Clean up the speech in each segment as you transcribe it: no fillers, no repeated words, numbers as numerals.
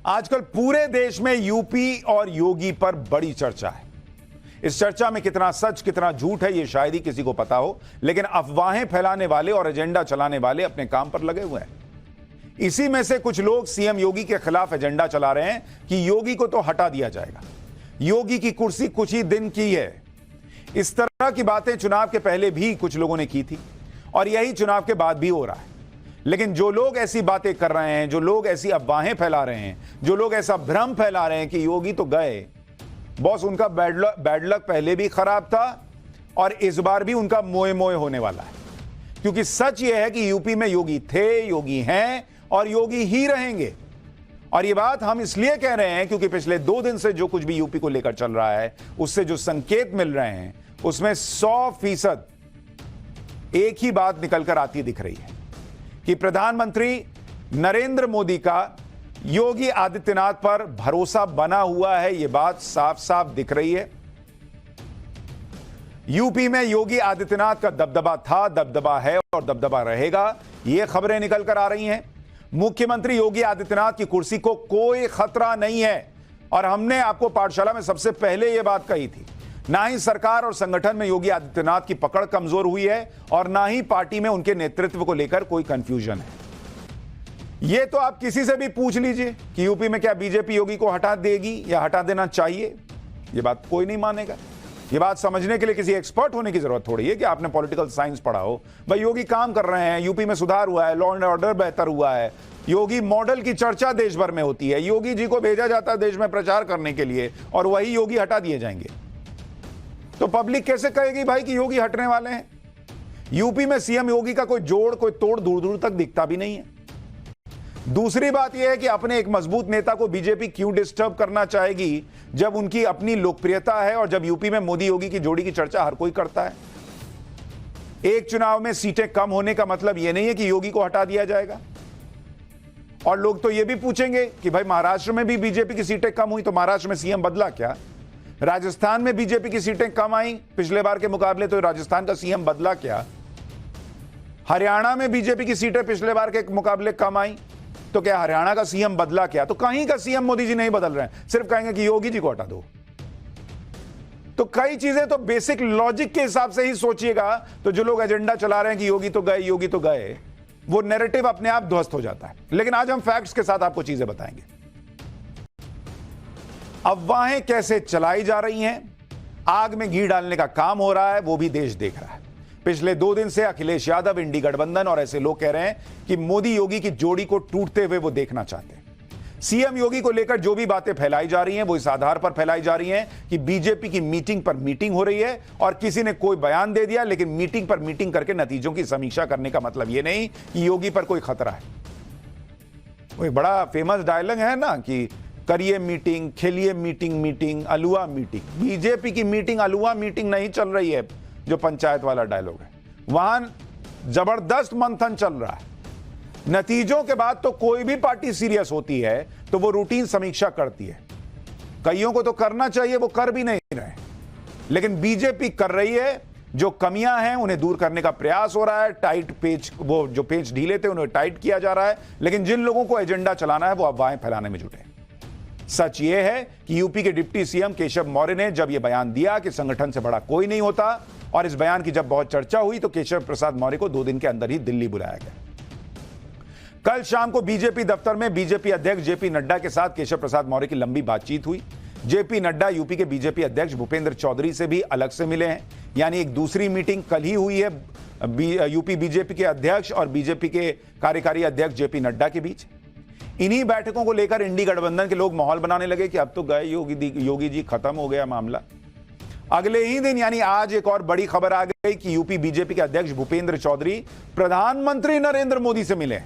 आजकल पूरे देश में यूपी और योगी पर बड़ी चर्चा है। इस चर्चा में कितना सच कितना झूठ है ये शायद ही किसी को पता हो, लेकिन अफवाहें फैलाने वाले और एजेंडा चलाने वाले अपने काम पर लगे हुए हैं। इसी में से कुछ लोग सीएम योगी के खिलाफ एजेंडा चला रहे हैं कि योगी को तो हटा दिया जाएगा, योगी की कुर्सी कुछ ही दिन की है। इस तरह की बातें चुनाव के पहले भी कुछ लोगों ने की थी और यही चुनाव के बाद भी हो रहा है। लेकिन जो लोग ऐसी बातें कर रहे हैं, जो लोग ऐसी अफवाहें फैला रहे हैं, जो लोग ऐसा भ्रम फैला रहे हैं कि योगी तो गए, बॉस उनका बैड लक पहले भी खराब था और इस बार भी उनका मोए मोए होने वाला है। क्योंकि सच यह है कि यूपी में योगी थे, योगी हैं और योगी ही रहेंगे। और ये बात हम इसलिए कह रहे हैं क्योंकि पिछले 2 दिन से जो कुछ भी यूपी को लेकर चल रहा है, उससे जो संकेत मिल रहे हैं उसमें 100% एक ही बात निकलकर आती दिख रही है कि प्रधानमंत्री नरेंद्र मोदी का योगी आदित्यनाथ पर भरोसा बना हुआ है। यह बात साफ साफ दिख रही है। यूपी में योगी आदित्यनाथ का दबदबा था, दबदबा है और दबदबा रहेगा, यह खबरें निकलकर आ रही हैं। मुख्यमंत्री योगी आदित्यनाथ की कुर्सी को कोई खतरा नहीं है और हमने आपको पाठशाला में सबसे पहले यह बात कही थी। ना ही सरकार और संगठन में योगी आदित्यनाथ की पकड़ कमजोर हुई है और ना ही पार्टी में उनके नेतृत्व को लेकर कोई कंफ्यूजन है। यह तो आप किसी से भी पूछ लीजिए कि यूपी में क्या बीजेपी योगी को हटा देगी या हटा देना चाहिए, यह बात कोई नहीं मानेगा। यह बात समझने के लिए किसी एक्सपर्ट होने की जरूरत थोड़ी है कि आपने पॉलिटिकल साइंस पढ़ा हो। भाई योगी काम कर रहे हैं, यूपी में सुधार हुआ है, लॉ एंड ऑर्डर बेहतर हुआ है, योगी मॉडल की चर्चा देश भर में होती है, योगी जी को भेजा जाता है देश में प्रचार करने के लिए और वही योगी हटा दिए जाएंगे। तो पब्लिक कैसे कहेगी भाई कि योगी हटने वाले हैं? यूपी में सीएम योगी का कोई जोड़ कोई तोड़ दूर दूर तक दिखता भी नहीं है। दूसरी बात यह है कि अपने एक मजबूत नेता को बीजेपी क्यों डिस्टर्ब करना चाहेगी जब उनकी अपनी लोकप्रियता है और जब यूपी में मोदी योगी की जोड़ी की चर्चा हर कोई करता है। एक चुनाव में सीटें कम होने का मतलब यह नहीं है कि योगी को हटा दिया जाएगा। और लोग तो यह भी पूछेंगे कि भाई महाराष्ट्र में भी बीजेपी की सीटें कम हुई तो महाराष्ट्र में सीएम बदला क्या? राजस्थान में बीजेपी की सीटें कम आई पिछले बार के मुकाबले तो राजस्थान का सीएम बदला क्या? हरियाणा में बीजेपी की सीटें पिछले बार के मुकाबले कम आई तो क्या हरियाणा का सीएम बदला क्या? तो कहीं का सीएम मोदी जी नहीं बदल रहे हैं, सिर्फ कहेंगे कि योगी जी को हटा दो। तो कई चीजें तो बेसिक लॉजिक के हिसाब से ही सोचिएगा। तो जो लोग एजेंडा चला रहे हैं कि योगी तो गए, योगी तो गए, वो नैरेटिव अपने आप ध्वस्त हो जाता है। लेकिन आज हम फैक्ट्स के साथ आपको चीजें बताएंगे। अफवाहें कैसे चलाई जा रही हैं, आग में घी डालने का काम हो रहा है, वो भी देश देख रहा है। पिछले 2 दिन से अखिलेश यादव, इंडी गठबंधन और ऐसे लोग कह रहे हैं कि मोदी योगी की जोड़ी को टूटते हुए वो देखना चाहते हैं। सीएम योगी को लेकर जो भी बातें फैलाई जा रही हैं वो इस आधार पर फैलाई जा रही हैं कि बीजेपी की मीटिंग पर मीटिंग हो रही है और किसी ने कोई बयान दे दिया, लेकिन मीटिंग पर मीटिंग करके नतीजों की समीक्षा करने का मतलब यह नहीं कि योगी पर कोई खतरा है। वो एक बड़ा फेमस डायलॉग है ना कि करिए मीटिंग, खेलिए मीटिंग, मीटिंग अलुआ मीटिंग। बीजेपी की मीटिंग अलुआ मीटिंग नहीं चल रही है, जो पंचायत वाला डायलॉग है। वहां जबरदस्त मंथन चल रहा है। नतीजों के बाद तो कोई भी पार्टी सीरियस होती है तो वो रूटीन समीक्षा करती है। कईयों को तो करना चाहिए, वो कर भी नहीं रहे, लेकिन बीजेपी कर रही है। जो कमियां हैं उन्हें दूर करने का प्रयास हो रहा है। टाइट पेच, वो जो पेच ढीले थे उन्हें टाइट किया जा रहा है। लेकिन जिन लोगों को एजेंडा चलाना है वो अफवाहें फैलाने में जुटे। सच ये है कि यूपी के डिप्टी सीएम केशव मौर्य ने जब यह बयान दिया कि संगठन से बड़ा कोई नहीं होता, और इस बयान की जब बहुत चर्चा हुई तो केशव प्रसाद मौर्य को 2 दिन के अंदर ही दिल्ली बुलाया गया। कल शाम को बीजेपी दफ्तर में बीजेपी अध्यक्ष जेपी नड्डा के साथ केशव प्रसाद मौर्य की लंबी बातचीत हुई। जेपी नड्डा यूपी के बीजेपी अध्यक्ष भूपेंद्र चौधरी से भी अलग से मिले हैं, यानी एक दूसरी मीटिंग कल ही हुई है यूपी बीजेपी के अध्यक्ष और बीजेपी के कार्यकारी अध्यक्ष जेपी नड्डा के बीच। इन्हीं बैठकों को लेकर इंडी गठबंधन के लोग माहौल बनाने लगे कि अब तो गए योगी जी, खत्म हो गया मामला। अगले ही दिन यानी आज एक और बड़ी खबर आ गई कि यूपी बीजेपी के अध्यक्ष भूपेंद्र चौधरी प्रधानमंत्री नरेंद्र मोदी से मिले।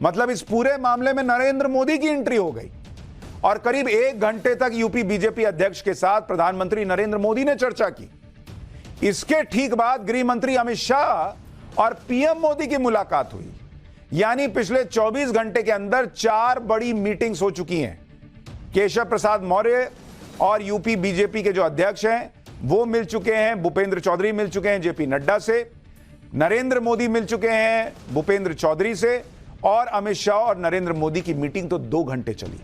मतलब इस पूरे मामले में नरेंद्र मोदी की एंट्री हो गई और करीब 1 घंटे तक यूपी बीजेपी अध्यक्ष के साथ प्रधानमंत्री नरेंद्र मोदी ने चर्चा की। इसके ठीक बाद गृह मंत्री अमित शाह और पीएम मोदी की मुलाकात हुई। यानी पिछले 24 घंटे के अंदर 4 बड़ी मीटिंग्स हो चुकी हैं। केशव प्रसाद मौर्य और यूपी बीजेपी के जो अध्यक्ष हैं वो मिल चुके हैं, भूपेंद्र चौधरी मिल चुके हैं जेपी नड्डा से, नरेंद्र मोदी मिल चुके हैं भूपेंद्र चौधरी से, और अमित शाह और नरेंद्र मोदी की मीटिंग तो 2 घंटे चली।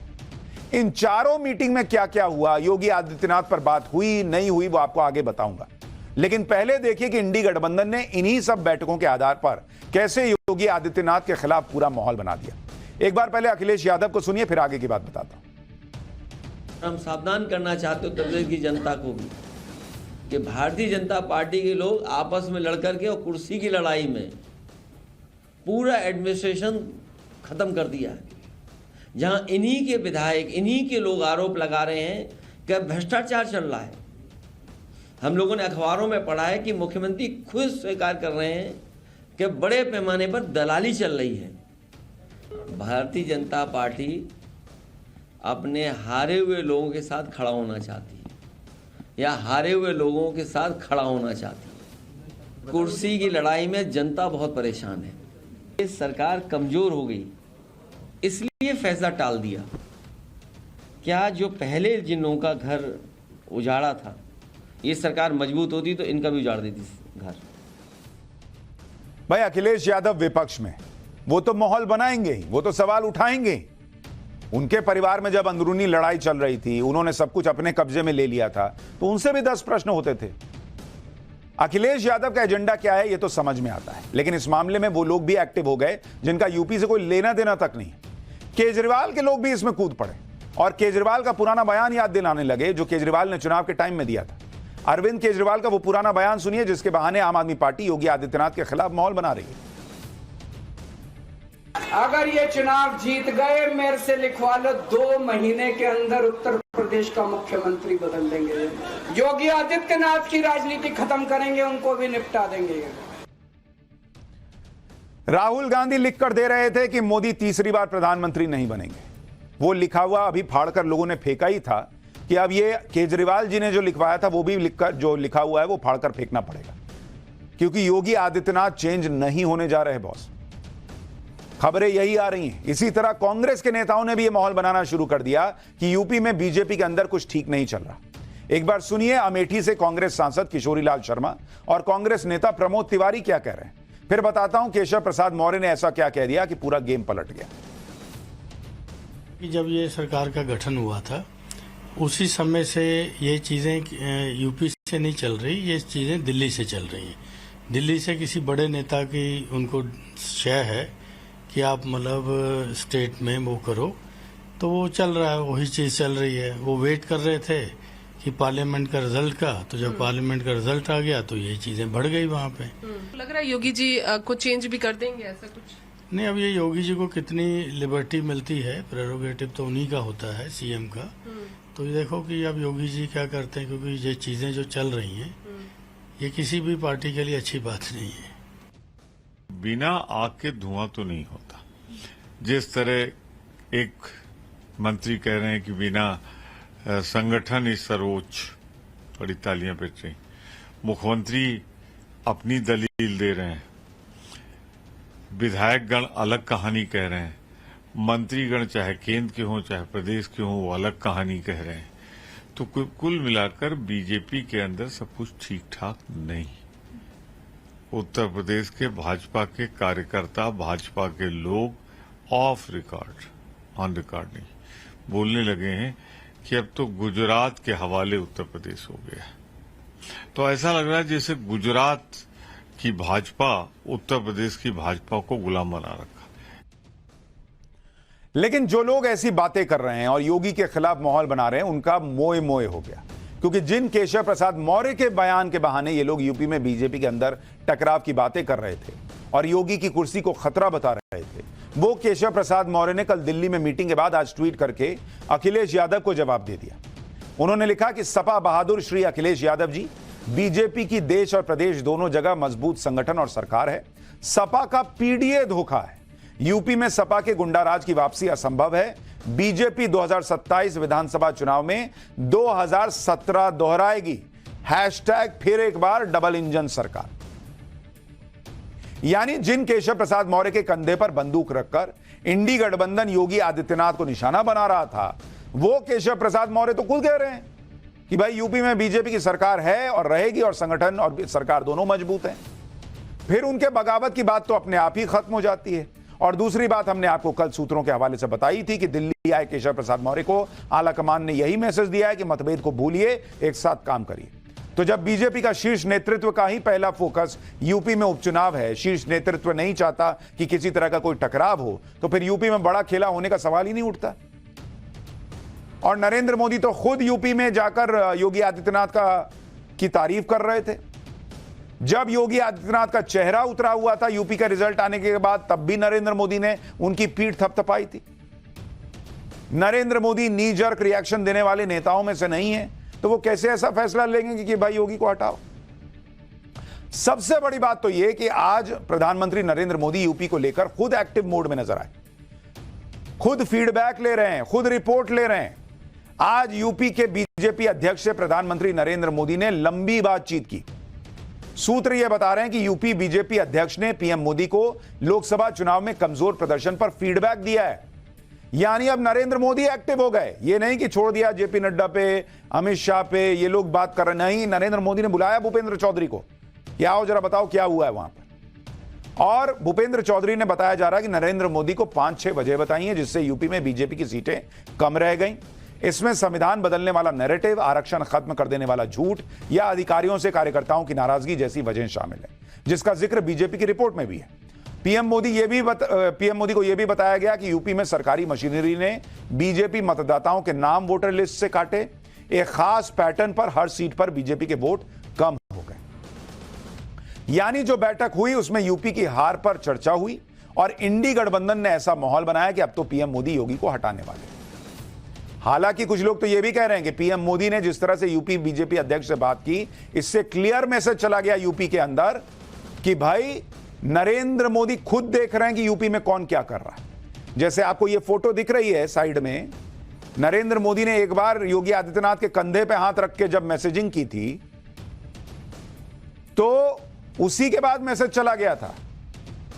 इन चारों मीटिंग में क्या क्या हुआ, योगी आदित्यनाथ पर बात हुई नहीं हुई, वो आपको आगे बताऊंगा। लेकिन पहले देखिए कि इंडी गठबंधन ने इन्हीं सब बैठकों के आधार पर कैसे योगी आदित्यनाथ के खिलाफ पूरा माहौल बना दिया। एक बार पहले अखिलेश यादव को सुनिए, फिर आगे की बात बताता हूं। हम सावधान करना चाहते उत्तर प्रदेश की जनता को भी कि भारतीय जनता पार्टी के लोग आपस में लड़कर के और कुर्सी की लड़ाई में पूरा एडमिनिस्ट्रेशन खत्म कर दिया है। जहां इन्हीं के विधायक, इन्हीं के लोग आरोप लगा रहे हैं कि भ्रष्टाचार चल रहा है। हम लोगों ने अखबारों में पढ़ा है कि मुख्यमंत्री खुद स्वीकार कर रहे हैं कि बड़े पैमाने पर दलाली चल रही है। भारतीय जनता पार्टी अपने हारे हुए लोगों के साथ खड़ा होना चाहती है या हारे हुए लोगों के साथ खड़ा होना चाहती है। कुर्सी की लड़ाई में जनता बहुत परेशान है। ये सरकार कमजोर हो गई, इसलिए फैसला टाल दिया। क्या जो पहले जिन लोगों का घर उजाड़ा था, ये सरकार मजबूत होती तो इनका भी उजाड़ देती घर। भाई अखिलेश यादव विपक्ष में, वो तो माहौल बनाएंगे ही, वो तो सवाल उठाएंगे ही। उनके परिवार में जब अंदरूनी लड़ाई चल रही थी, उन्होंने सब कुछ अपने कब्जे में ले लिया था, तो उनसे भी 10 प्रश्न होते थे। अखिलेश यादव का एजेंडा क्या है ये तो समझ में आता है, लेकिन इस मामले में वो लोग भी एक्टिव हो गए जिनका यूपी से कोई लेना देना तक नहीं। केजरीवाल के लोग भी इसमें कूद पड़े और केजरीवाल का पुराना बयान याद दिलाने लगे जो केजरीवाल ने चुनाव के टाइम में दिया था। अरविंद केजरीवाल का वो पुराना बयान सुनिए जिसके बहाने आम आदमी पार्टी योगी आदित्यनाथ के खिलाफ माहौल बना रही है। अगर ये चुनाव जीत गए, मेरे से लिखवा लो, 2 महीने के अंदर उत्तर प्रदेश का मुख्यमंत्री बदल देंगे। योगी आदित्यनाथ की राजनीति खत्म करेंगे, उनको भी निपटा देंगे। राहुल गांधी लिखकर दे रहे थे कि मोदी तीसरी बार प्रधानमंत्री नहीं बनेंगे। वो लिखा हुआ अभी फाड़कर लोगों ने फेंका ही था कि अब ये केजरीवाल जी ने जो लिखवाया था वो भी लिखकर, जो लिखा हुआ है वो फाड़कर फेंकना पड़ेगा, क्योंकि योगी आदित्यनाथ चेंज नहीं होने जा रहे। बॉस, खबरें यही आ रही हैं। इसी तरह कांग्रेस के नेताओं ने भी यह माहौल बनाना शुरू कर दिया कि यूपी में बीजेपी के अंदर कुछ ठीक नहीं चल रहा। एक बार सुनिए अमेठी से कांग्रेस सांसद किशोरीलाल शर्मा और कांग्रेस नेता प्रमोद तिवारी क्या कह रहे हैं, फिर बताता हूं केशव प्रसाद मौर्य ने ऐसा क्या कह दिया कि पूरा गेम पलट गया। जब ये सरकार का गठन हुआ था उसी समय से ये चीज़ें यूपी से नहीं चल रही, ये चीज़ें दिल्ली से चल रही हैं। दिल्ली से किसी बड़े नेता की उनको शय है कि आप मतलब स्टेट में वो करो, तो वो चल रहा है, वही चीज़ चल रही है। वो वेट कर रहे थे कि पार्लियामेंट का रिजल्ट का, तो जब पार्लियामेंट का रिजल्ट आ गया तो ये चीज़ें बढ़ गई वहाँ पे। लग रहा है योगी जी को चेंज भी कर देंगे, ऐसा कुछ नहीं। अब ये योगी जी को कितनी लिबर्टी मिलती है, प्रेरोगेटिव तो उन्हीं का होता है, सीएम का। तो ये देखो कि अब योगी जी क्या करते हैं, क्योंकि ये चीज़ें जो चल रही हैं ये किसी भी पार्टी के लिए अच्छी बात नहीं है। बिना आग के धुआं तो नहीं होता। जिस तरह एक मंत्री कह रहे हैं कि बिना संगठन ही सर्वोच्च, बड़ी तालियां बज रही। मुख्यमंत्री अपनी दलील दे रहे हैं, विधायकगण अलग कहानी कह रहे हैं, मंत्रीगण चाहे केंद्र के हों चाहे प्रदेश के हों वो अलग कहानी कह रहे हैं। तो कुल मिलाकर बीजेपी के अंदर सब कुछ ठीक ठाक नहीं। उत्तर प्रदेश के भाजपा के कार्यकर्ता, भाजपा के लोग ऑफ रिकॉर्ड, ऑन रिकॉर्ड नहीं, बोलने लगे हैं कि अब तो गुजरात के हवाले उत्तर प्रदेश हो गया। तो ऐसा लग रहा है जैसे गुजरात की भाजपा उत्तर प्रदेश की भाजपा को गुलाम बना रखा। लेकिन जो लोग ऐसी बातें कर रहे हैं और योगी के खिलाफ माहौल बना रहे हैं उनका मोए मोए हो गया, क्योंकि जिन केशव प्रसाद मौर्य के बयान के बहाने ये लोग यूपी में बीजेपी के अंदर टकराव की बातें कर रहे थे और योगी की कुर्सी को खतरा बता रहे थे, वो केशव प्रसाद मौर्य ने कल दिल्ली में मीटिंग के बाद आज ट्वीट करके अखिलेश यादव को जवाब दे दिया। उन्होंने लिखा कि सपा बहादुर श्री अखिलेश यादव जी, बीजेपी की देश और प्रदेश दोनों जगह मजबूत संगठन और सरकार है। सपा का पीडीए धोखा है। यूपी में सपा के गुंडाराज की वापसी असंभव है। बीजेपी 2027 विधानसभा चुनाव में 2017 दोहराएगी। हैशटैग फिर एक बार डबल इंजन सरकार। यानी जिन केशव प्रसाद मौर्य के कंधे पर बंदूक रखकर इंडी गठबंधन योगी आदित्यनाथ को निशाना बना रहा था, वो केशव प्रसाद मौर्य तो खुद कह रहे हैं कि भाई यूपी में बीजेपी की सरकार है और रहेगी और संगठन और सरकार दोनों मजबूत हैं। फिर उनके बगावत की बात तो अपने आप ही खत्म हो जाती है और दूसरी बात हमने आपको कल सूत्रों के हवाले से बताई थी कि दिल्ली आए केशव प्रसाद मौर्य को आलाकमान ने यही मैसेज दिया है कि मतभेद को भूलिए, एक साथ काम करिए। तो जब बीजेपी का शीर्ष नेतृत्व का ही पहला फोकस यूपी में उपचुनाव है, शीर्ष नेतृत्व नहीं चाहता कि किसी तरह का कोई टकराव हो, तो फिर यूपी में बड़ा खेला होने का सवाल ही नहीं उठता। और नरेंद्र मोदी तो खुद यूपी में जाकर योगी आदित्यनाथ की तारीफ कर रहे थे। जब योगी आदित्यनाथ का चेहरा उतरा हुआ था यूपी का रिजल्ट आने के बाद, तब भी नरेंद्र मोदी ने उनकी पीठ थपथपाई थी। नरेंद्र मोदी नी जर्क रिएक्शन देने वाले नेताओं में से नहीं है, तो वो कैसे ऐसा फैसला लेंगे कि भाई योगी को हटाओ। सबसे बड़ी बात तो यह कि आज प्रधानमंत्री नरेंद्र मोदी यूपी को लेकर खुद एक्टिव मोड में नजर आए, खुद फीडबैक ले रहे हैं, खुद रिपोर्ट ले रहे हैं। आज यूपी के बीजेपी अध्यक्ष से प्रधानमंत्री नरेंद्र मोदी ने लंबी बातचीत की। सूत्र यह बता रहे हैं कि यूपी बीजेपी अध्यक्ष ने पीएम मोदी को लोकसभा चुनाव में कमजोर प्रदर्शन पर फीडबैक दिया है। यानी अब नरेंद्र मोदी एक्टिव हो गए, ये नहीं कि छोड़ दिया जेपी नड्डा पे, अमित शाह पे, ये लोग बात कर रहे। नहीं, नरेंद्र मोदी ने बुलाया भूपेंद्र चौधरी को कि आओ जरा बताओ क्या हुआ है वहां पर। और भूपेंद्र चौधरी ने बताया जा रहा है कि नरेंद्र मोदी को 5-6 वजह बताई हैं जिससे यूपी में बीजेपी की सीटें कम रह गई। इसमें संविधान बदलने वाला नैरेटिव, आरक्षण खत्म कर देने वाला झूठ या अधिकारियों से कार्यकर्ताओं की नाराजगी जैसी वजहें शामिल है, जिसका जिक्र बीजेपी की रिपोर्ट में भी है। पीएम मोदी को यह भी बताया गया कि यूपी में सरकारी मशीनरी ने बीजेपी मतदाताओं के नाम वोटर लिस्ट से काटे। एक खास पैटर्न पर हर सीट पर बीजेपी के वोट कम हो गए। यानी जो बैठक हुई उसमें यूपी की हार पर चर्चा हुई और इंडी गठबंधन ने ऐसा माहौल बनाया कि अब तो पीएम मोदी योगी को हटाने वाले। हालांकि कुछ लोग तो यह भी कह रहे हैं कि पीएम मोदी ने जिस तरह से यूपी बीजेपी अध्यक्ष से बात की, इससे क्लियर मैसेज चला गया यूपी के अंदर कि भाई नरेंद्र मोदी खुद देख रहे हैं कि यूपी में कौन क्या कर रहा है। जैसे आपको यह फोटो दिख रही है साइड में, नरेंद्र मोदी ने एक बार योगी आदित्यनाथ के कंधे पे हाथ रख के जब मैसेजिंग की थी, तो उसी के बाद मैसेज चला गया था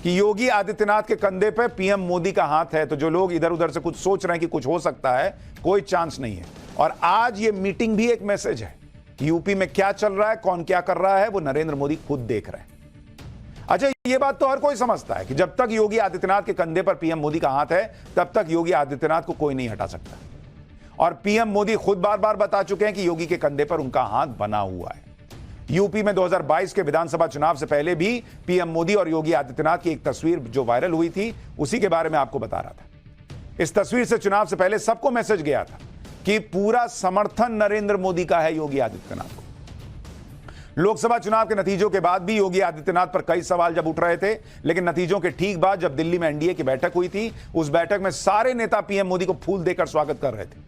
कि योगी आदित्यनाथ के कंधे पे पीएम मोदी का हाथ है। तो जो लोग इधर उधर से कुछ सोच रहे हैं कि कुछ हो सकता है, कोई चांस नहीं है। और आज ये मीटिंग भी एक मैसेज है कि यूपी में क्या चल रहा है, कौन क्या कर रहा है, वो नरेंद्र मोदी खुद देख रहे हैं। अच्छा, ये बात तो हर कोई समझता है कि जब तक योगी आदित्यनाथ के कंधे पर पीएम मोदी का हाथ है, तब तक योगी आदित्यनाथ को कोई नहीं हटा सकता। और पीएम मोदी खुद बार बार बता चुके हैं कि योगी के कंधे पर उनका हाथ बना हुआ है। यूपी में 2022 के विधानसभा चुनाव से पहले भी पीएम मोदी और योगी आदित्यनाथ की एक तस्वीर जो वायरल हुई थी, उसी के बारे में आपको बता रहा था। इस तस्वीर से चुनाव से पहले सबको मैसेज गया था कि पूरा समर्थन नरेंद्र मोदी का है योगी आदित्यनाथ को। लोकसभा चुनाव के नतीजों के बाद भी योगी आदित्यनाथ पर कई सवाल जब उठ रहे थे, लेकिन नतीजों के ठीक बाद जब दिल्ली में एनडीए की बैठक हुई थी, उस बैठक में सारे नेता पीएम मोदी को फूल देकर स्वागत कर रहे थे।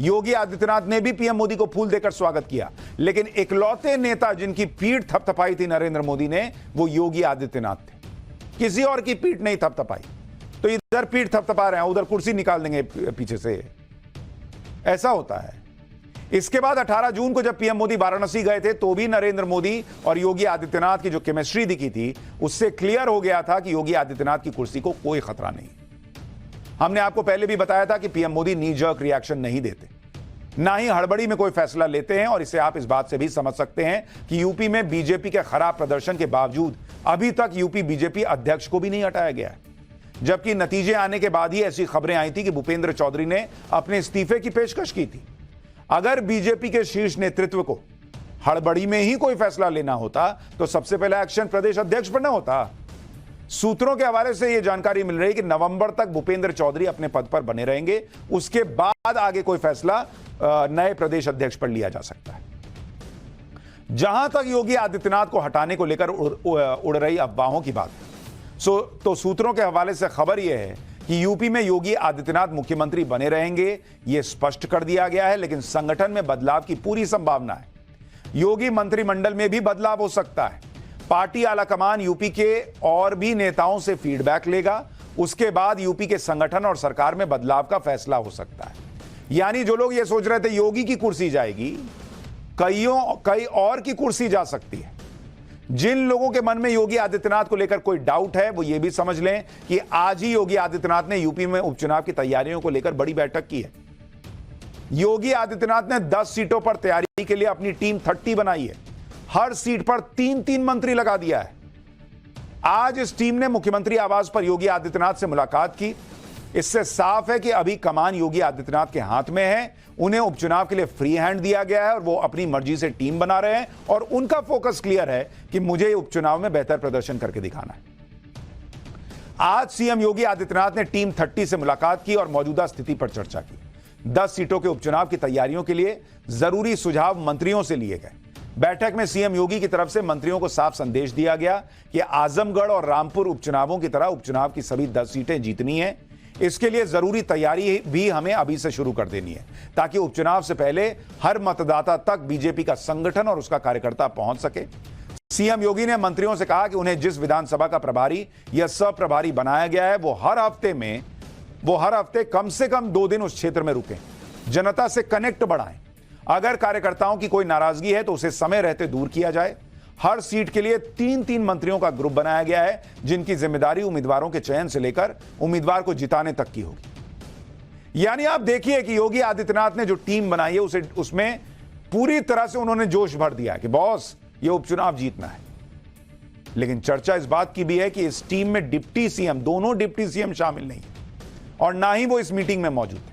योगी आदित्यनाथ ने भी पीएम मोदी को फूल देकर स्वागत किया, लेकिन इकलौते नेता जिनकी पीठ थपथपाई थी नरेंद्र मोदी ने, वो योगी आदित्यनाथ थे। किसी और की पीठ नहीं थपथपाई। तो इधर पीठ थपथपा रहे हैं, उधर कुर्सी निकाल देंगे पीछे से, ऐसा होता है। इसके बाद 18 जून को जब पीएम मोदी वाराणसी गए थे, तो भी नरेंद्र मोदी और योगी आदित्यनाथ की जो केमिस्ट्री दिखी थी, उससे क्लियर हो गया था कि योगी आदित्यनाथ की कुर्सी को कोई खतरा नहीं। हमने आपको पहले भी बताया था कि पीएम मोदी नी जर्क रिएक्शन नहीं देते, ना ही हड़बड़ी में कोई फैसला लेते हैं। और इसे आप इस बात से भी समझ सकते हैं कि यूपी में बीजेपी के खराब प्रदर्शन के बावजूद अभी तक यूपी बीजेपी अध्यक्ष को भी नहीं हटाया गया है, जबकि नतीजे आने के बाद ही ऐसी खबरें आई थी कि भूपेंद्र चौधरी ने अपने इस्तीफे की पेशकश की थी। अगर बीजेपी के शीर्ष नेतृत्व को हड़बड़ी में ही कोई फैसला लेना होता, तो सबसे पहला एक्शन प्रदेश अध्यक्ष पर न होता। सूत्रों के हवाले से यह जानकारी मिल रही है कि नवंबर तक भूपेंद्र चौधरी अपने पद पर बने रहेंगे, उसके बाद आगे कोई फैसला नए प्रदेश अध्यक्ष पर लिया जा सकता है। जहां तक योगी आदित्यनाथ को हटाने को लेकर उड़ रही अफवाहों की बात है, तो सूत्रों के हवाले से खबर यह है कि यूपी में योगी आदित्यनाथ मुख्यमंत्री बने रहेंगे, यह स्पष्ट कर दिया गया है। लेकिन संगठन में बदलाव की पूरी संभावना है। योगी मंत्रिमंडल में भी बदलाव हो सकता है। पार्टी आलाकमान यूपी के और भी नेताओं से फीडबैक लेगा, उसके बाद यूपी के संगठन और सरकार में बदलाव का फैसला हो सकता है। यानी जो लोग ये सोच रहे थे योगी की कुर्सी जाएगी, कई और की कुर्सी जा सकती है। जिन लोगों के मन में योगी आदित्यनाथ को लेकर कोई डाउट है, वो ये भी समझ लें कि आज ही योगी आदित्यनाथ ने यूपी में उपचुनाव की तैयारियों को लेकर बड़ी बैठक की है। योगी आदित्यनाथ ने 10 सीटों पर तैयारी के लिए अपनी टीम 30 बनाई है। हर सीट पर 3-3 मंत्री लगा दिया है। आज इस टीम ने मुख्यमंत्री आवास पर योगी आदित्यनाथ से मुलाकात की। इससे साफ है कि अभी कमान योगी आदित्यनाथ के हाथ में है। उन्हें उपचुनाव के लिए फ्री हैंड दिया गया है और वो अपनी मर्जी से टीम बना रहे हैं और उनका फोकस क्लियर है कि मुझे उपचुनाव में बेहतर प्रदर्शन करके दिखाना है। आज सीएम योगी आदित्यनाथ ने टीम 30 से मुलाकात की और मौजूदा स्थिति पर चर्चा की। 10 सीटों के उपचुनाव की तैयारियों के लिए जरूरी सुझाव मंत्रियों से लिए गए। बैठक में सीएम योगी की तरफ से मंत्रियों को साफ संदेश दिया गया कि आजमगढ़ और रामपुर उपचुनावों की तरह उपचुनाव की सभी 10 सीटें जीतनी है। इसके लिए जरूरी तैयारी भी हमें अभी से शुरू कर देनी है ताकि उपचुनाव से पहले हर मतदाता तक बीजेपी का संगठन और उसका कार्यकर्ता पहुंच सके। सीएम योगी ने मंत्रियों से कहा कि उन्हें जिस विधानसभा का प्रभारी या सह-प्रभारी बनाया गया है वो हर हफ्ते कम से कम 2 दिन उस क्षेत्र में रुकें, जनता से कनेक्ट बढ़ाएं। अगर कार्यकर्ताओं की कोई नाराजगी है तो उसे समय रहते दूर किया जाए। हर सीट के लिए 3-3 मंत्रियों का ग्रुप बनाया गया है जिनकी जिम्मेदारी उम्मीदवारों के चयन से लेकर उम्मीदवार को जिताने तक की होगी। यानी आप देखिए कि योगी आदित्यनाथ ने जो टीम बनाई है उसमें पूरी तरह से उन्होंने जोश भर दिया है कि बॉस ये उपचुनाव जीतना है। लेकिन चर्चा इस बात की भी है कि इस टीम में डिप्टी सीएम, दोनों डिप्टी सीएम शामिल नहीं है और ना ही वो इस मीटिंग में मौजूद है।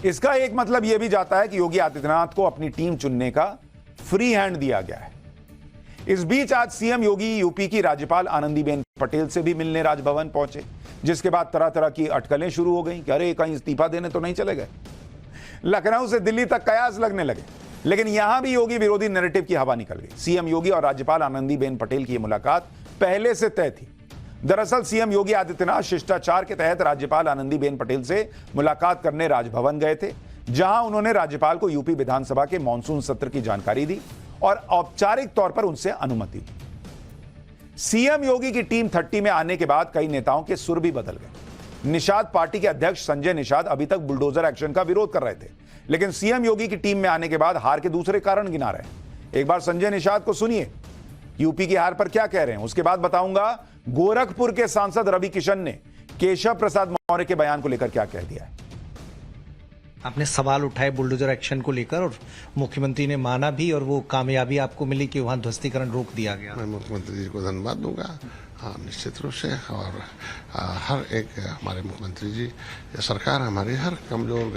इसका एक मतलब यह भी जाता है कि योगी आदित्यनाथ को अपनी टीम चुनने का फ्री हैंड दिया गया है। इस बीच आज सीएम योगी यूपी की राज्यपाल आनंदीबेन पटेल से भी मिलने राजभवन पहुंचे, जिसके बाद तरह तरह की अटकलें शुरू हो गई कि अरे कहीं इस्तीफा देने तो नहीं चले गए। लखनऊ से दिल्ली तक कयास लगने लगे, लेकिन यहां भी योगी विरोधी नैरेटिव की हवा निकल गई। सीएम योगी और राज्यपाल आनंदीबेन पटेल की मुलाकात पहले से तय थी। दरअसल सीएम योगी आदित्यनाथ शिष्टाचार के तहत राज्यपाल आनंदीबेन पटेल से मुलाकात करने राजभवन गए थे, जहां उन्होंने राज्यपाल को यूपी विधानसभा के मॉनसून सत्र की जानकारी दी और औपचारिक तौर पर उनसे अनुमति ली। सीएम योगी की टीम 30 में आने के बाद कई नेताओं के सुर भी बदल गए। निषाद पार्टी के अध्यक्ष संजय निषाद अभी तक बुलडोजर एक्शन का विरोध कर रहे थे, लेकिन सीएम योगी की टीम में आने के बाद हार के दूसरे कारण गिना रहे हैं। एक बार संजय निषाद को सुनिए, यूपी की हार पर क्या कह रहे हैं। उसके बाद बताऊंगा गोरखपुर के सांसद रवि किशन ने केशव प्रसाद मौर्य के बयान को लेकर क्या कह दिया है। आपने सवाल उठाए बुलडोजर एक्शन को लेकर और मुख्यमंत्री ने माना भी और वो कामयाबी आपको मिली कि वहां ध्वस्तीकरण रोक दिया गया। मैं मुख्यमंत्री जी को धन्यवाद दूंगा, हाँ निश्चित रूप से। और हर एक हमारे मुख्यमंत्री जी, सरकार हमारी हर कमजोर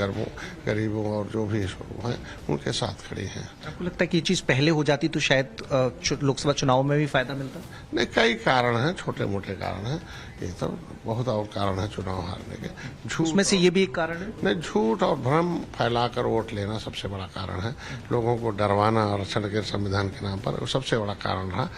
गरीबों और जो भी हैं उनके साथ खड़ी है। आपको लगता है कि ये चीज पहले हो जाती तो शायद लोकसभा चुनाव में भी फायदा मिलता? नहीं, कई कारण हैं, छोटे मोटे कारण हैं, ये तो बहुत और कारण है चुनाव हारने के। झूठ, उसमें से ये भी एक कारण है? नहीं, झूठ और भ्रम फैलाकर वोट लेना सबसे बड़ा कारण है। लोगों को डरवाना आरक्षण के संविधान के नाम पर सबसे बड़ा कारण रहा।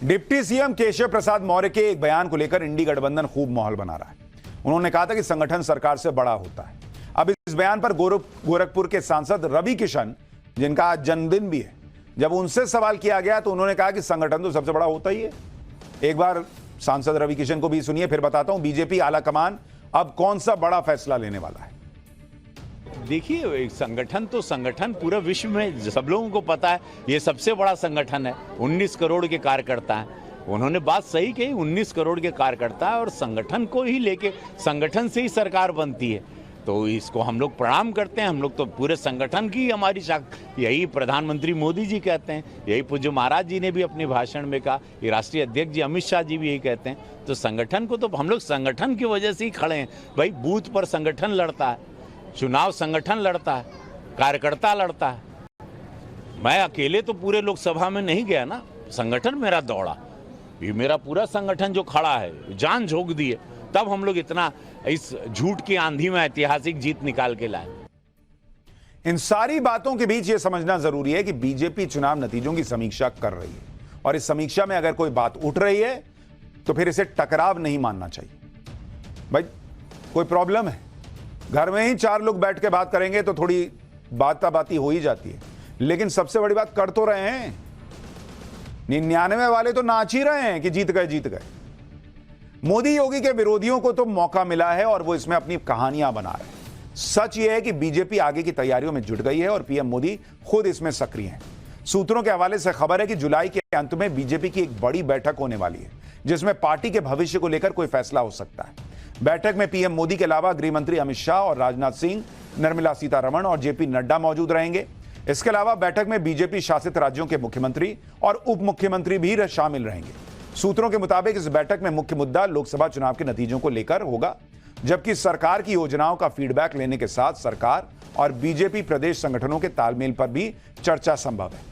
डिप्टी सीएम केशव प्रसाद मौर्य के एक बयान को लेकर इंडी गठबंधन खूब माहौल बना रहा है। उन्होंने कहा था कि संगठन सरकार से बड़ा होता है। अब इस बयान पर गोरखपुर के सांसद रवि किशन, जिनका आज जन्मदिन भी है, जब उनसे सवाल किया गया तो उन्होंने कहा कि संगठन तो सबसे बड़ा होता ही है। एक बार सांसद रवि किशन को भी सुनिए, फिर बताता हूं बीजेपी आलाकमान अब कौन सा बड़ा फैसला लेने वाला है। देखिए, संगठन तो संगठन पूरे विश्व में सब लोगों को पता है, ये सबसे बड़ा संगठन है। 19 करोड़ के कार्यकर्ता हैं। उन्होंने बात सही कही, 19 करोड़ के कार्यकर्ता और संगठन को ही लेके, संगठन से ही सरकार बनती है, तो इसको हम लोग प्रणाम करते हैं। हम लोग तो पूरे संगठन की हमारी यही प्रधानमंत्री मोदी जी कहते हैं, यही पूज्य महाराज जी ने भी अपने भाषण में कहा, ये राष्ट्रीय अध्यक्ष जी अमित शाह जी भी यही कहते हैं। तो संगठन को तो हम लोग संगठन की वजह से ही खड़े हैं। भाई, बूथ पर संगठन लड़ता है, चुनाव संगठन लड़ता है, कार्यकर्ता लड़ता है। मैं अकेले तो पूरे लोकसभा में नहीं गया ना, संगठन मेरा दौड़ा, ये मेरा पूरा संगठन जो खड़ा है, जान झोंक दी है, तब हम लोग इतना इस झूठ की आंधी में ऐतिहासिक जीत निकाल के लाए। इन सारी बातों के बीच यह समझना जरूरी है कि बीजेपी चुनाव नतीजों की समीक्षा कर रही है और इस समीक्षा में अगर कोई बात उठ रही है तो फिर इसे टकराव नहीं मानना चाहिए। भाई, कोई प्रॉब्लम है, घर में ही 4 लोग बैठ के बात करेंगे तो थोड़ी बाती हो ही जाती है, लेकिन सबसे बड़ी बात कर तो रहे हैं। 99 वाले तो नाच ही रहे हैं कि जीत गए। मोदी योगी के विरोधियों को तो मौका मिला है और वो इसमें अपनी कहानियां बना रहे हैं। सच ये है कि बीजेपी आगे की तैयारियों में जुट गई है और पीएम मोदी खुद इसमें सक्रिय हैं। सूत्रों के हवाले से खबर है कि जुलाई के अंत में बीजेपी की एक बड़ी बैठक होने वाली है, जिसमें पार्टी के भविष्य को लेकर कोई फैसला हो सकता है। बैठक में पीएम मोदी के अलावा गृह मंत्री अमित शाह और राजनाथ सिंह, निर्मला सीतारमण और जेपी नड्डा मौजूद रहेंगे। इसके अलावा बैठक में बीजेपी शासित राज्यों के मुख्यमंत्री और उप मुख्यमंत्री भी शामिल रहेंगे। सूत्रों के मुताबिक इस बैठक में मुख्य मुद्दा लोकसभा चुनाव के नतीजों को लेकर होगा, जबकि सरकार की योजनाओं का फीडबैक लेने के साथ सरकार और बीजेपी प्रदेश संगठनों के तालमेल पर भी चर्चा संभव है।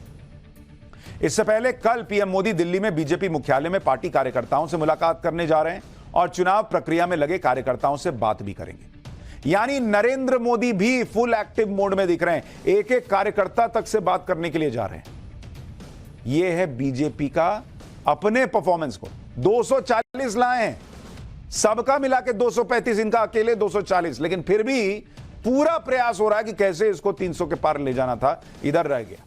इससे पहले कल पीएम मोदी दिल्ली में बीजेपी मुख्यालय में पार्टी कार्यकर्ताओं से मुलाकात करने जा रहे हैं और चुनाव प्रक्रिया में लगे कार्यकर्ताओं से बात भी करेंगे। यानी नरेंद्र मोदी भी फुल एक्टिव मोड में दिख रहे हैं, एक एक कार्यकर्ता तक से बात करने के लिए जा रहे हैं। यह है बीजेपी का अपने परफॉर्मेंस को 240 लाए हैं, सबका मिला के 235, इनका अकेले 240, लेकिन फिर भी पूरा प्रयास हो रहा है कि कैसे इसको 300 के पार ले जाना था, इधर रह गया।